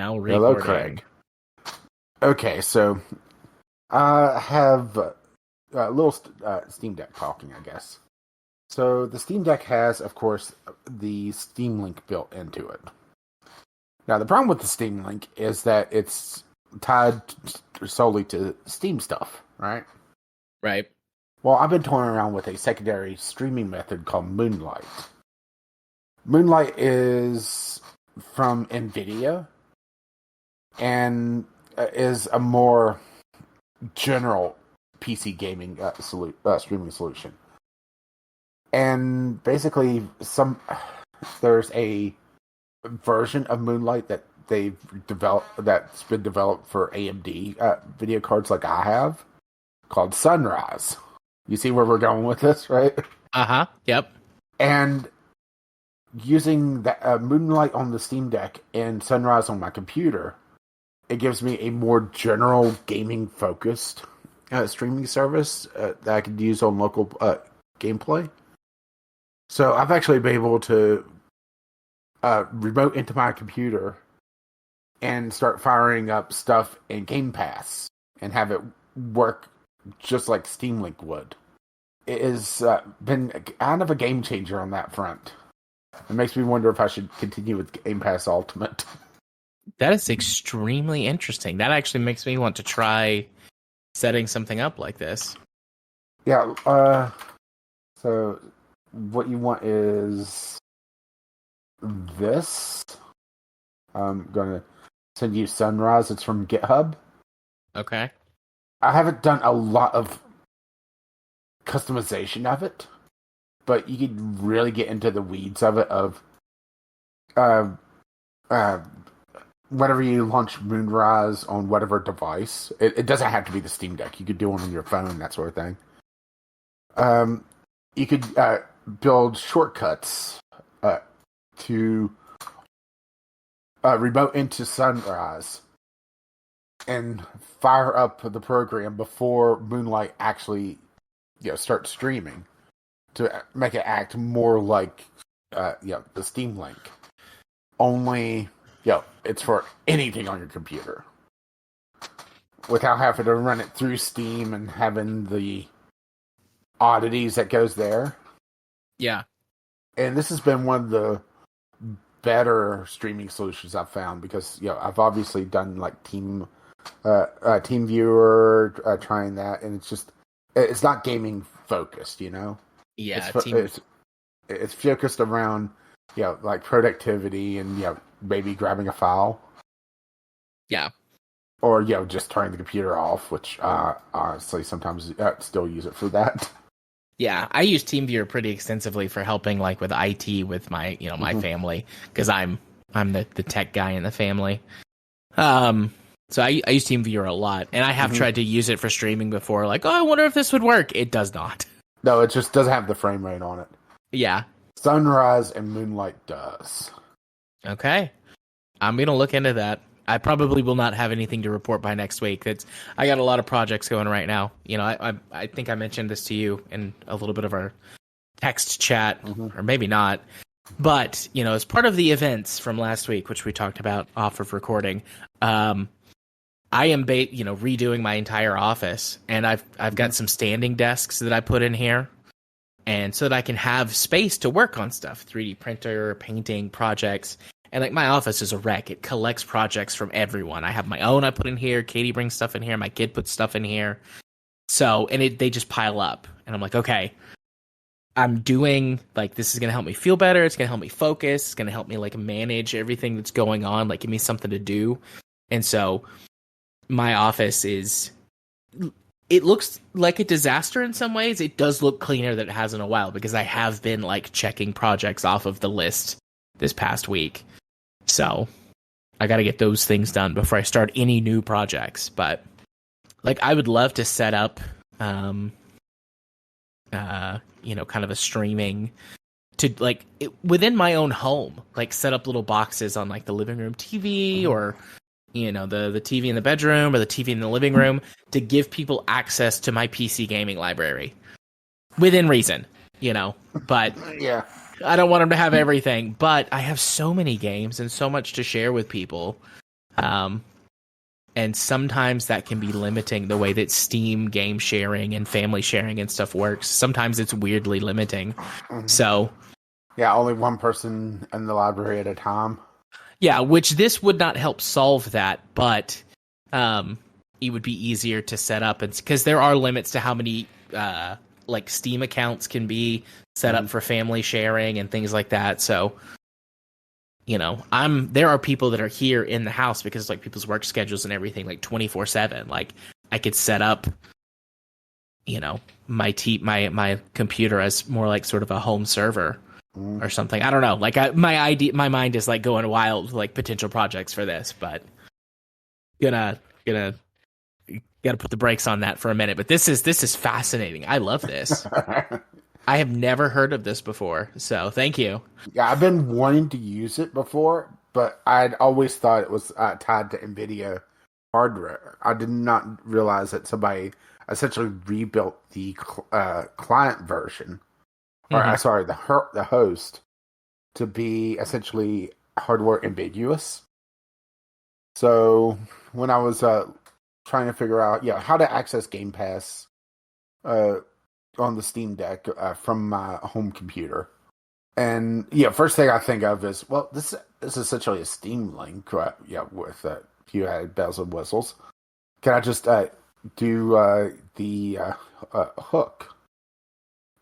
now Hello, recording. Craig. Okay, so I have a little Steam Deck talking, I guess. So the Steam Deck has, of course, the Steam Link built into it. Now, the problem with the Steam Link is that it's tied solely to Steam stuff, right? Right. Well, I've been toying around with a secondary streaming method called Moonlight. Moonlight is from NVIDIA and is a more general PC gaming streaming solution. And basically, there's a version of Moonlight that they've developed that's been developed for AMD video cards, like I have, called Sunrise. You see where we're going with this, right? Yep. And using the Moonlight on the Steam Deck and Sunrise on my computer, it gives me a more general gaming focused streaming service that I could use on local gameplay. So I've actually been able to remote into my computer and start firing up stuff in Game Pass and have it work just like Steam Link would. It has been kind of a game changer on that front. It makes me wonder if I should continue with Game Pass Ultimate. That is extremely interesting. That actually makes me want to try setting something up like this. Yeah, so what you want is this. I'm going to send you Sunrise. It's from GitHub. Okay. I haven't done a lot of customization of it, but you could really get into the weeds of it, whenever you launch Moonrise on whatever device. It doesn't have to be the Steam Deck. You could do it on your phone, that sort of thing. You could build shortcuts to remote into Sunrise and fire up the program before Moonlight actually starts streaming to make it act more like the Steam Link. Only it's for anything on your computer without having to run it through Steam and having the oddities that goes there. Yeah. And this has been one of the better streaming solutions I've found because I've obviously done like Team Viewer, trying that, and it's not gaming focused, Yeah. It's focused around like productivity and maybe grabbing a file. Yeah. Or just turning the computer off, which honestly sometimes still use it for that. Yeah, I use TeamViewer pretty extensively for helping, like with IT with my, my family, because I'm the tech guy in the family. So I use TeamViewer a lot, and I have tried to use it for streaming before. Like, I wonder if this would work. It does not. No, it just doesn't have the frame rate on it. Yeah, Sunrise and Moonlight does. Okay, I'm gonna look into that. I probably will not have anything to report by next week. I got a lot of projects going right now. I think I mentioned this to you in a little bit of our text chat, or maybe not. But, as part of the events from last week, which we talked about off of recording, I am redoing my entire office, and I've got some standing desks that I put in here, and so that I can have space to work on stuff, 3D printer, painting projects. And like my office is a wreck. It collects projects from everyone. I have my own I put in here. Katie brings stuff in here. My kid puts stuff in here. So, and they just pile up. And I'm like, okay, I'm doing, like, this is going to help me feel better. It's going to help me focus. It's going to help me, like, manage everything that's going on. Like, give me something to do. And so my office it looks like a disaster in some ways. It does look cleaner than it has in a while because I have been, like, checking projects off of the list this past week. So I got to get those things done before I start any new projects. But like, I would love to set up, kind of a streaming to like within my own home, like set up little boxes on like the living room TV or, the TV in the bedroom or the TV in the living room to give people access to my PC gaming library within reason, but Yeah. I don't want them to have everything, but I have so many games and so much to share with people Um, and sometimes that can be limiting the way that Steam game sharing and family sharing and stuff works. Sometimes it's weirdly limiting. So, yeah, only one person in the library at a time. yeah, which this would not help solve that, but it would be easier to set up, and because there are limits to how many like Steam accounts can be set up for family sharing and things like that. So, there are people that are here in the house because like people's work schedules and everything like 24/7. Like I could set up, my computer as more like sort of a home server or something. I don't know. Like my mind is like going wild with, like potential projects for this, but gonna gotta put the brakes on that for a minute. But this is fascinating. I love this. I have never heard of this before, so thank you. Yeah, I've been wanting to use it before, but I'd always thought it was tied to NVIDIA hardware. I did not realize that somebody essentially rebuilt the client version, or sorry, the host, to be essentially hardware ambiguous. So when I was trying to figure out, how to access Game Pass on the Steam Deck from my home computer. And first thing I think of is, well, this is essentially a Steam link, right? With a few added bells and whistles. Can I just do the hook?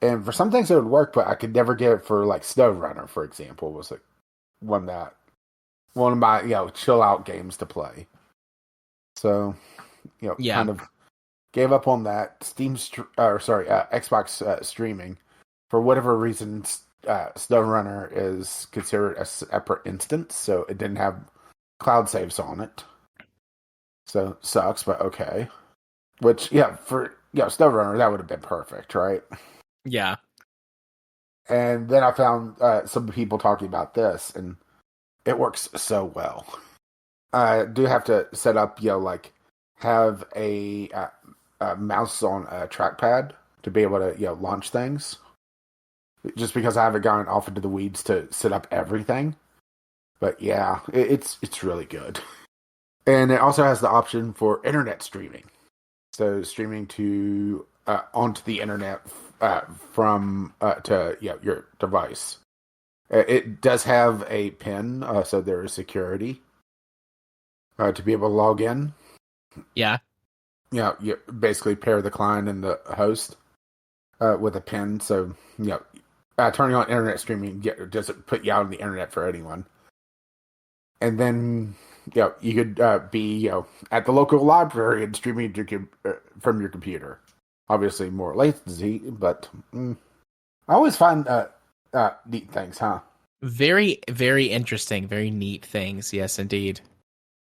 And for some things it would work, but I could never get it for like SnowRunner, for example, was like one of my chill out games to play. So kind of gave up on that. Xbox streaming, for whatever reason, SnowRunner is considered a separate instance, so it didn't have cloud saves on it. So sucks, but okay. Which for SnowRunner that would have been perfect, right? Yeah. And then I found some people talking about this, and it works so well. I do have to set up, have a mouse on a trackpad to be able to launch things. Just because I haven't gone off into the weeds to set up everything, but it's really good. And it also has the option for internet streaming, so streaming to onto the internet from to your device. It does have a PIN, so there is security to be able to log in. Yeah. You basically pair the client and the host with a PIN. So, turning on internet streaming doesn't put you out on the internet for anyone. And then, you could be, at the local library and streaming from your computer. Obviously, more latency, but I always find neat things, huh? Very, very interesting, very neat things. Yes, indeed.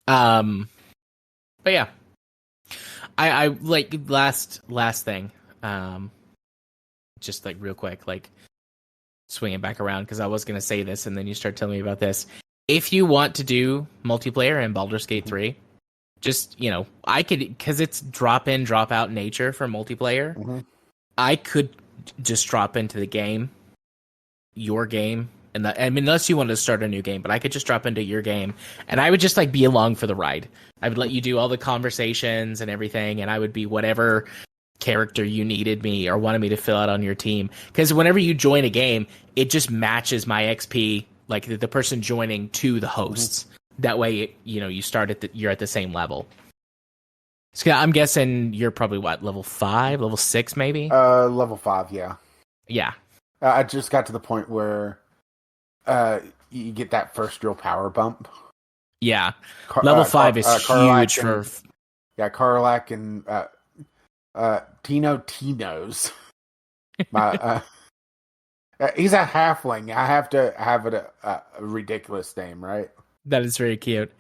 But yeah, I like last thing. Just like real quick, like swinging back around because I was gonna say this and then you start telling me about this. If you want to do multiplayer in Baldur's Gate 3, just I could, because it's drop in, drop out nature for multiplayer. Mm-hmm. I could just drop into the game, your game. And I mean, unless you wanted to start a new game, but I could just drop into your game and I would just like be along for the ride. I would let you do all the conversations and everything, and I would be whatever character you needed me or wanted me to fill out on your team. Because whenever you join a game, it just matches my XP, like the person joining to the hosts. Mm-hmm. That way, you start you're at the same level. So I'm guessing you're probably what, level 5, level 6, maybe? Level 5, yeah. Yeah. I just got to the point where you get that first real power bump. Yeah. Level 5 is huge for... Yeah, Karlak and Tino's. He's a halfling. I have to have a ridiculous name, right? That is very cute.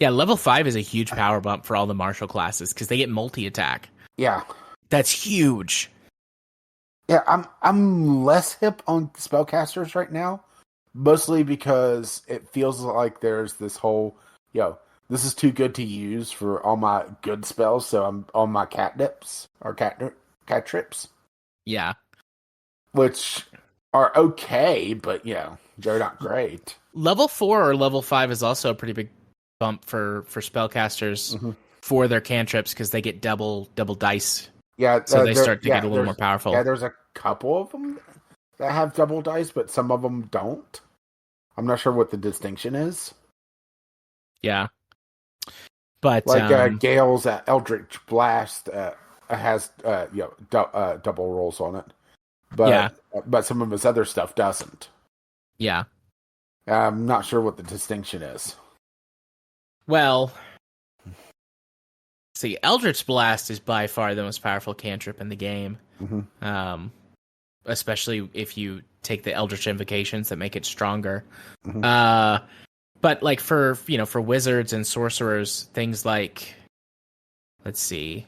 Yeah, level 5 is a huge power bump for all the martial classes because they get multi-attack. Yeah. That's huge. Yeah, I'm less hip on spellcasters right now, mostly because it feels like there's this whole, this is too good to use for all my good spells, so I'm on my catnips or cat trips. Yeah. Which are okay, but they're not great. Level 4 or level 5 is also a pretty big bump for spellcasters Mm-hmm. for their cantrips because they get double dice. Yeah, So they start to get a little more powerful. Yeah, there's a couple of them that have double dice, but some of them don't. I'm not sure what the distinction is. Yeah. But like Gale's Eldritch Blast has double rolls on it, but some of his other stuff doesn't. Yeah. I'm not sure what the distinction is. Well, see, Eldritch Blast is by far the most powerful cantrip in the game. Mm-hmm. Especially if you take the Eldritch Invocations that make it stronger. Mm-hmm. But like for wizards and sorcerers, things like, let's see,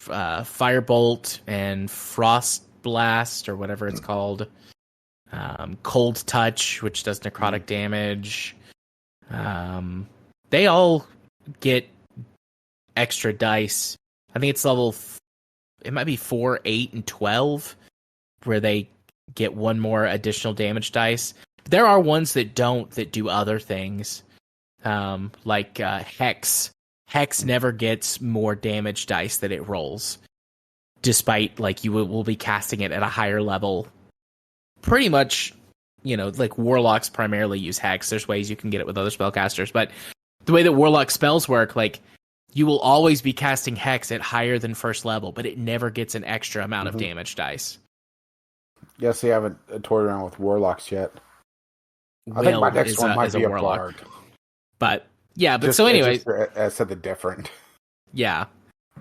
Firebolt and Frost Blast or whatever it's called, Cold Touch, which does necrotic damage. They all get extra dice. I think it's it might be 4, 8, and 12, where they get one more additional damage dice. There are ones that do other things, like Hex. Hex never gets more damage dice that it rolls, despite like you will be casting it at a higher level. Pretty much, like Warlocks primarily use Hex. There's ways you can get it with other spellcasters, but the way that Warlock spells work, like you will always be casting Hex at higher than first level, but it never gets an extra amount of damage dice. Yes, we haven't toyed around with Warlocks yet. I think my next one might be a Bard. But yeah, but so anyways, something different. Yeah,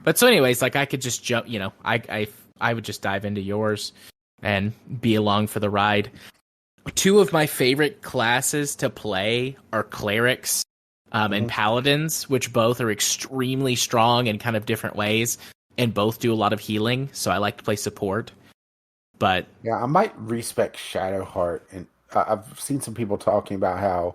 but so anyways, like I could just jump. I would just dive into yours and be along for the ride. Two of my favorite classes to play are clerics and paladins, which both are extremely strong in kind of different ways, and both do a lot of healing. So I like to play support. But yeah, I might respec Shadowheart, and I've seen some people talking about how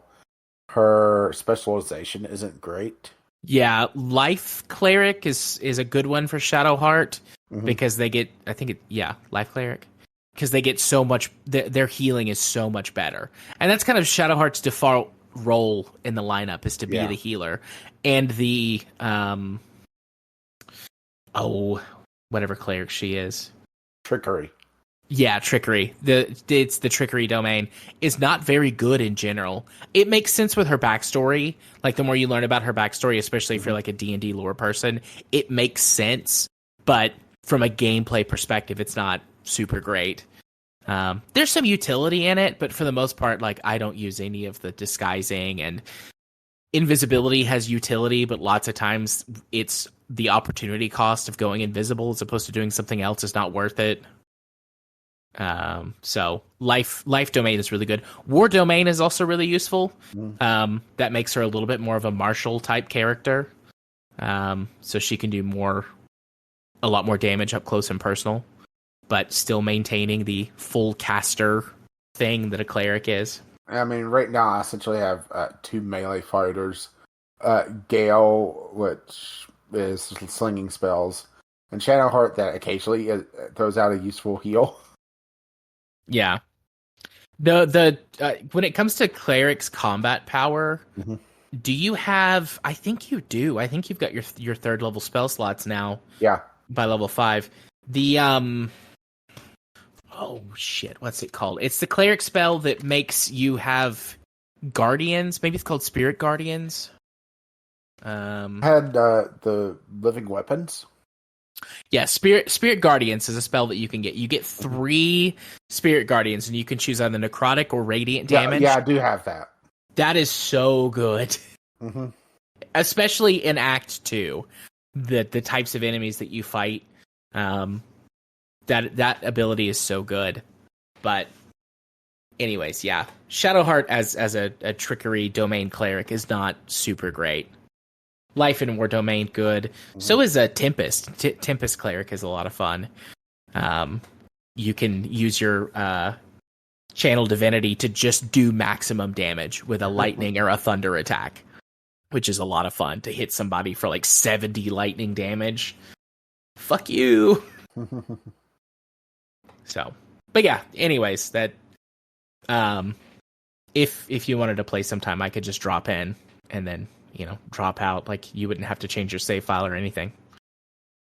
her specialization isn't great. Yeah, Life Cleric is a good one for Shadowheart because they get, Life Cleric, because they get so much, their healing is so much better. And that's kind of Shadowheart's default role in the lineup, is to be the healer. And the, whatever cleric she is. Trickery. Yeah, Trickery. It's the Trickery domain is not very good in general. It makes sense with her backstory. Like the more you learn about her backstory, especially if you're like a D&D lore person, it makes sense. But from a gameplay perspective, it's not super great. There's some utility in it, but for the most part, like I don't use any of the disguising, and invisibility has utility, but lots of times it's the opportunity cost of going invisible as opposed to doing something else is not worth it. So life domain is really good. War domain is also really useful. That makes her a little bit more of a martial type character. So she can do a lot more damage up close and personal, but still maintaining the full caster thing that a cleric is. I mean, right now I essentially have two melee fighters. Gale, which is slinging spells, and Shadowheart that occasionally throws out a useful heal. Yeah. The when it comes to cleric's combat power, do you have? I think you do. I think you've got your third level spell slots now. Yeah. By level 5. The oh shit, what's it called? It's the cleric spell that makes you have guardians. Maybe it's called spirit guardians. I had the living weapons. Yeah, Spirit Guardians is a spell that you can get. You get 3 Spirit Guardians, and you can choose either necrotic or radiant damage. Yeah, I do have that. That is so good. Especially in Act 2. The types of enemies that you fight. That ability is so good. But anyways, yeah. Shadowheart as a Trickery domain cleric is not super great. Life and War domain, good. So is a Tempest. Tempest cleric is a lot of fun. You can use your channel divinity to just do maximum damage with a lightning or a thunder attack, which is a lot of fun to hit somebody for like 70 lightning damage. Fuck you. So, but yeah. Anyways, that if you wanted to play sometime, I could just drop in and then drop out. Like you wouldn't have to change your save file or anything.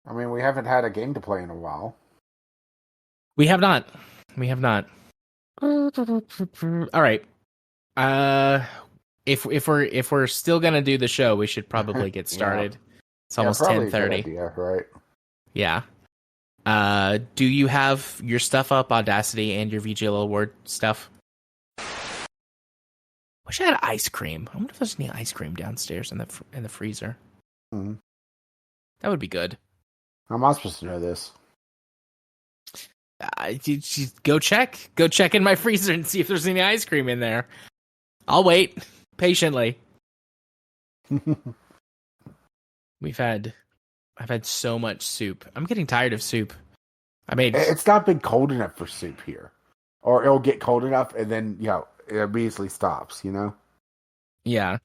I mean, we haven't had a game to play in a while. We have not. We have not. All right. If we're still gonna do the show, we should probably get started. It's almost 10:30. Right? Yeah. Do you have your stuff up, Audacity and your VGL award stuff? Wish I had ice cream. I wonder if there's any ice cream downstairs in the freezer. Mm-hmm. That would be good. How am I supposed to know this? Go check. Go check in my freezer and see if there's any ice cream in there. I'll wait patiently. I've had so much soup. I'm getting tired of soup. It's not been cold enough for soup here, or it'll get cold enough and then it immediately stops. Yeah.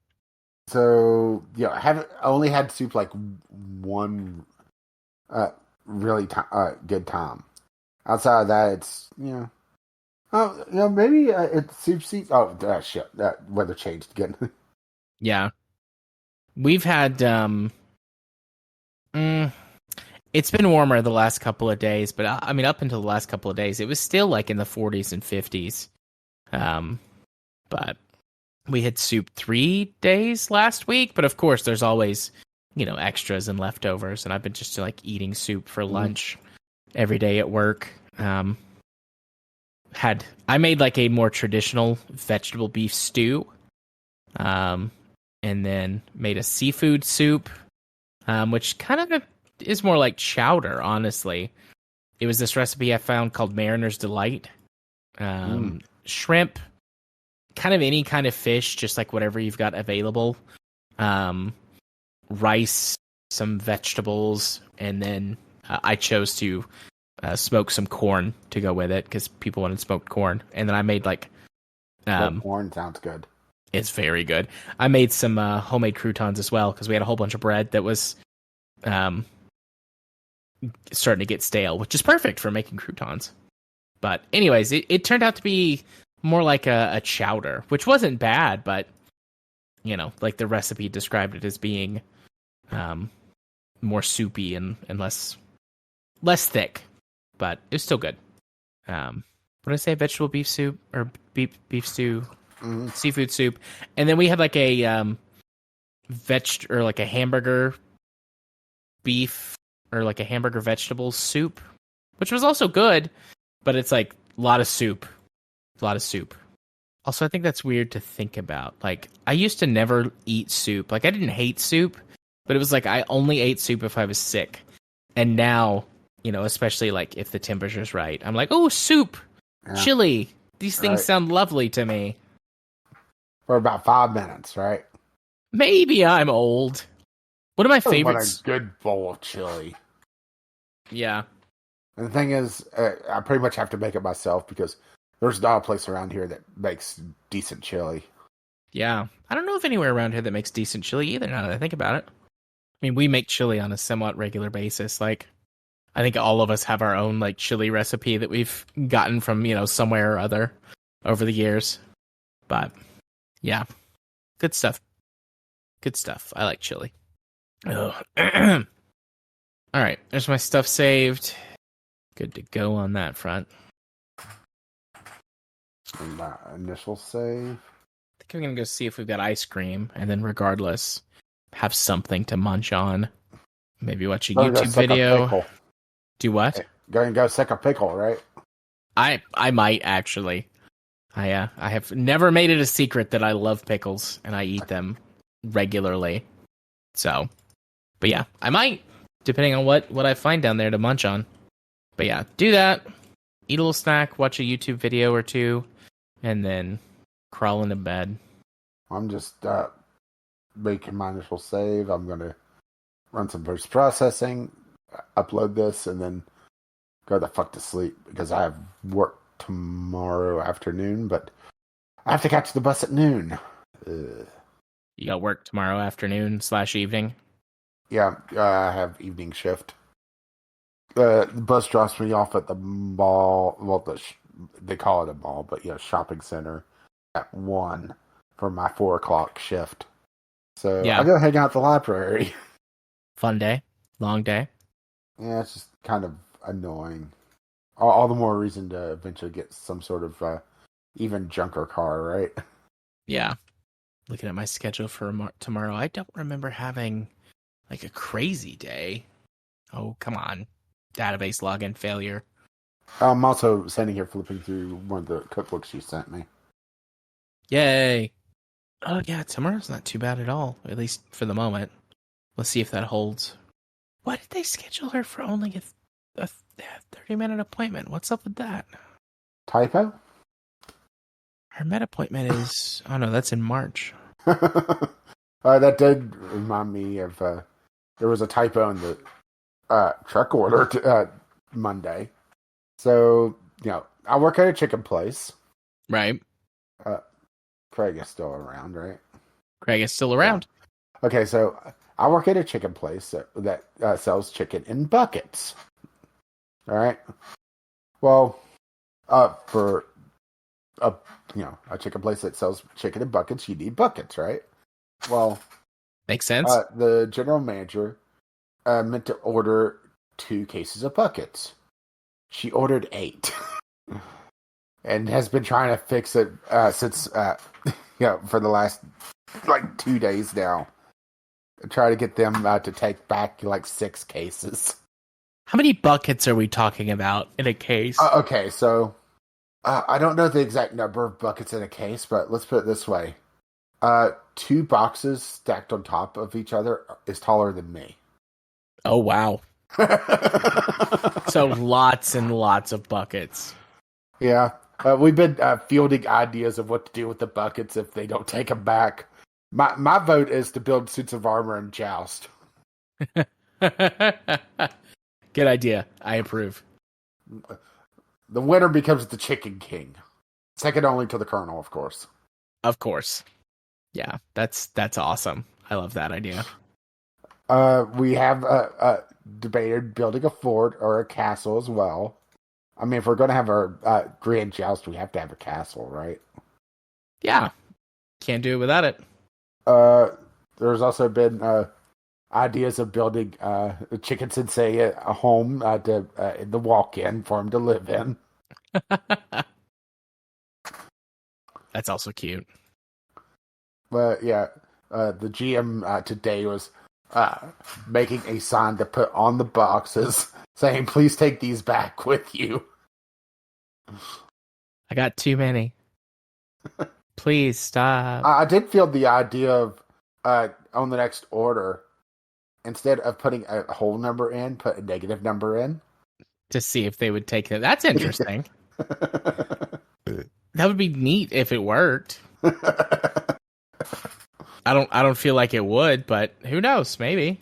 So I haven't only had soup like one really good time. Outside of that, it's maybe it's soup season. Oh shit! That weather changed again. Yeah, we've had it's been warmer the last couple of days, but I mean, up until the last couple of days, it was still like in the 40s and 50s. But we had soup 3 days last week, but of course, there's always extras and leftovers, and I've been just like eating soup for lunch every day at work. I made like a more traditional vegetable beef stew, and then made a seafood soup, which kind of is more like chowder, honestly. It was this recipe I found called Mariner's Delight. Shrimp, kind of any kind of fish, just like whatever you've got available. Rice, some vegetables, and then I chose to smoke some corn to go with it because people wanted smoked corn. And then I made like corn sounds good. It's very good. I made some homemade croutons as well because we had a whole bunch of bread that was starting to get stale, which is perfect for making croutons. But anyways, it turned out to be more like a chowder, which wasn't bad, but like the recipe described it as being more soupy and less thick, but it was still good. What did I say? Vegetable beef soup or beef stew, seafood soup, and then we had like a like a hamburger beef or like a hamburger vegetables soup, which was also good, but it's like a lot of soup. Also, I think that's weird to think about. Like, I used to never eat soup. Like, I didn't hate soup, but it was like I only ate soup if I was sick. And now, especially like if the temperature's right, I'm like, oh, soup, chili. These things sound lovely to me. For about 5 minutes, right? Maybe I'm old. One of my favorites. What a good bowl of chili. Yeah. And the thing is, I pretty much have to make it myself because there's not a place around here that makes decent chili. Yeah. I don't know of anywhere around here that makes decent chili either, now that I think about it. I mean, we make chili on a somewhat regular basis. Like, I think all of us have our own, like, chili recipe that we've gotten from, somewhere or other over the years. But, yeah. Good stuff. I like chili. Oh. All right. There's my stuff saved. Good to go on that front. And my initial save. I think I'm going to go see if we've got ice cream, and then regardless, have something to munch on. Maybe watch a YouTube video. Do what? Go sick a pickle, right? I might, actually. I have never made it a secret that I love pickles, and I eat them regularly. So, but yeah, I might, depending on what I find down there to munch on. But yeah, do that. Eat a little snack, watch a YouTube video or two, and then crawl into bed. I'm just making my initial save. I'm going to run some post-processing, upload this, and then go the fuck to sleep because I have work tomorrow afternoon, but I have to catch the bus at noon. You got work tomorrow afternoon / evening? Yeah, I have evening shift. The bus drops me off at the mall. Well, they call it a mall, but shopping center at 1 for my 4 o'clock shift. So Yeah. I go hang out at the library. Fun day. Long day. Yeah, it's just kind of annoying. All the more reason to eventually get some sort of even junker car, right? Yeah. Looking at my schedule for tomorrow, I don't remember having like a crazy day. Oh, come on. Database login failure. I'm also sitting here flipping through one of the cookbooks you sent me. Yay. Oh, yeah, tomorrow's not too bad at all, at least for the moment. Let's see if that holds. Why did they schedule her for only a 30-minute appointment? What's up with that? Typo? Her med appointment is... Oh, no, that's in March. That did remind me of... there was a typo in the truck order Monday. So, I work at a chicken place. Right. Craig is still around, right? Craig is still around. Yeah. Okay, so I work at a chicken place that sells chicken in buckets. All right. Well, for a chicken place that sells chicken in buckets, you need buckets, right? Well, makes sense. The general manager meant to order 2 cases of buckets. She ordered 8, and has been trying to fix it since for the last 2 days now. Try to get them to take back 6 cases. How many buckets are we talking about in a case? Okay, so I don't know the exact number of buckets in a case, but let's put it this way. 2 boxes stacked on top of each other is taller than me. Oh, wow. So lots and lots of buckets. Yeah. We've been fielding ideas of what to do with the buckets if they don't take them back. My vote is to build suits of armor and joust. Good idea. I approve. The winner becomes the Chicken King. Second only to the Colonel, of course. Of course. Yeah, that's awesome. I love that idea. We have debated building a fort or a castle as well. I mean, if we're going to have our grand joust, we have to have a castle, right? Yeah. Can't do it without it. There's also been ideas of building Chicken Sensei a home in the walk-in for him to live in. That's also cute. But yeah, the GM today was making a sign to put on the boxes saying, "Please take these back with you." I got too many. Please stop. I did feel the idea of on the next order, instead of putting a whole number in, put a negative number in. To see if they would take it. That's interesting. That would be neat if it worked. I don't feel like it would, but who knows? Maybe.